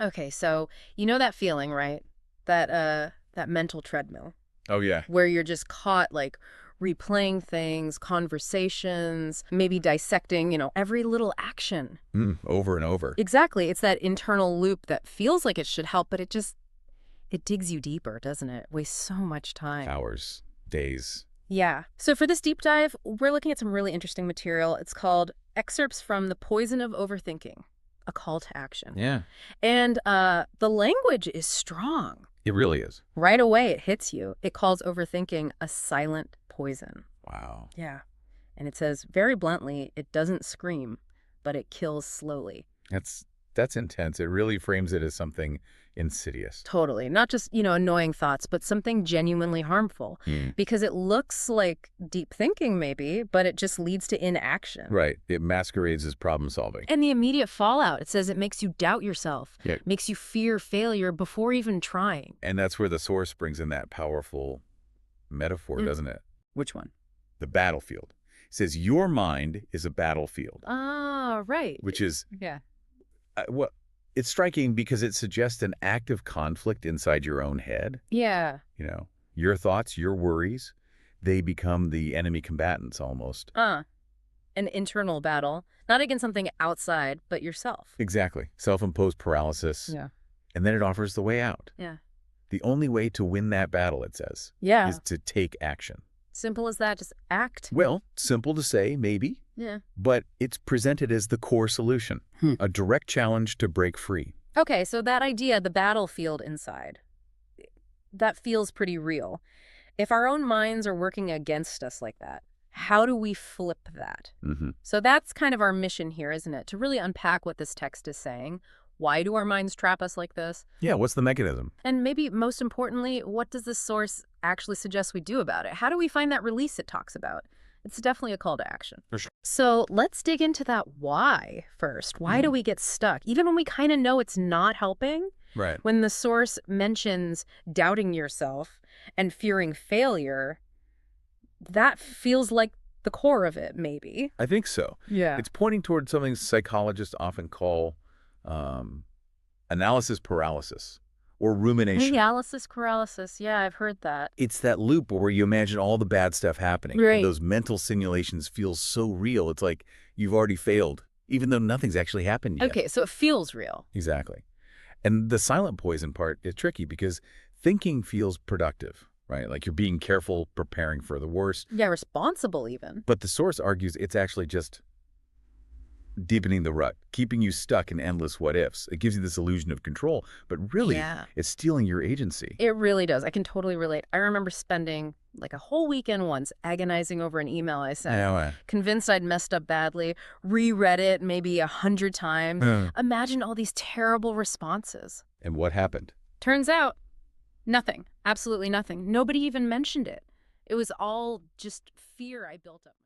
Okay, so you know that feeling, right? That mental treadmill Oh, yeah. where you're just caught like replaying things, conversations, maybe dissecting, every little action. Over and over. Exactly. It's that internal loop that feels like it should help, but it digs you deeper, doesn't it? Wastes so much time. Hours, days. Yeah. So for this deep dive, we're looking at some really interesting material. It's called Excerpts from The Poison of Overthinking, a call to action. Yeah, And the language is strong. it really is. Right away, it hits you. It calls overthinking a silent poison. Wow. Yeah. And it says, very bluntly, it doesn't scream, but it kills slowly. That's intense. It really frames it as something insidious. Totally. Not just, annoying thoughts, but something genuinely harmful. Because it looks like deep thinking, maybe, but it just leads to inaction. Right. It masquerades as problem solving. And the immediate fallout, it says it makes you doubt yourself, Yeah. makes you fear failure before even trying. And that's where the source brings in that powerful metaphor, doesn't it? Which one? The battlefield. It says your mind is a battlefield, Ah, right. which is, Yeah. well, it's striking because it suggests an active conflict inside your own head. Yeah. Your thoughts, your worries, they become the enemy combatants almost. An internal battle, not against something outside, but yourself. Exactly. Self-imposed paralysis. Yeah. And then it offers the way out. Yeah. The only way to win that battle, it says, Yeah. is to take action. Simple as that. Just act. Well, simple to say, maybe, Yeah. but it's presented as the core solution, a direct challenge to break free. Okay, so that idea, the battlefield inside, that feels pretty real. If our own minds are working against us like that, how do we flip that? So that's kind of our mission here, isn't it? To really unpack what this text is saying. Why do our minds trap us like this? Yeah, what's the mechanism? And maybe most importantly, what does this source actually suggest we do about it? How do we find that release it talks about? It's definitely a call to action. For sure. So let's dig into that why first. Why do we get stuck? Even when we kind of know it's not helping? Right. When the source mentions doubting yourself and fearing failure, that feels like the core of it, maybe. I think so. Yeah. It's pointing towards something psychologists often call analysis paralysis or rumination. Analysis paralysis. Yeah, I've heard that. It's that loop where you imagine all the bad stuff happening. Right. And those mental simulations feel so real. It's like you've already failed, even though nothing's actually happened yet. Okay, so it feels real. Exactly. And the silent poison part is tricky because thinking feels productive, right? Like you're being careful, preparing for the worst. Yeah, responsible even. But the source argues it's actually just deepening the rut, keeping you stuck in endless what-ifs. It gives you this illusion of control, but really, it's stealing your agency. It really does. I can totally relate. I remember spending like a whole weekend once agonizing over an email I sent, convinced I'd messed up badly, reread it maybe 100 times. Imagine all these terrible responses. And what happened? Turns out, nothing. Absolutely nothing. Nobody even mentioned it. It was all just fear I built up.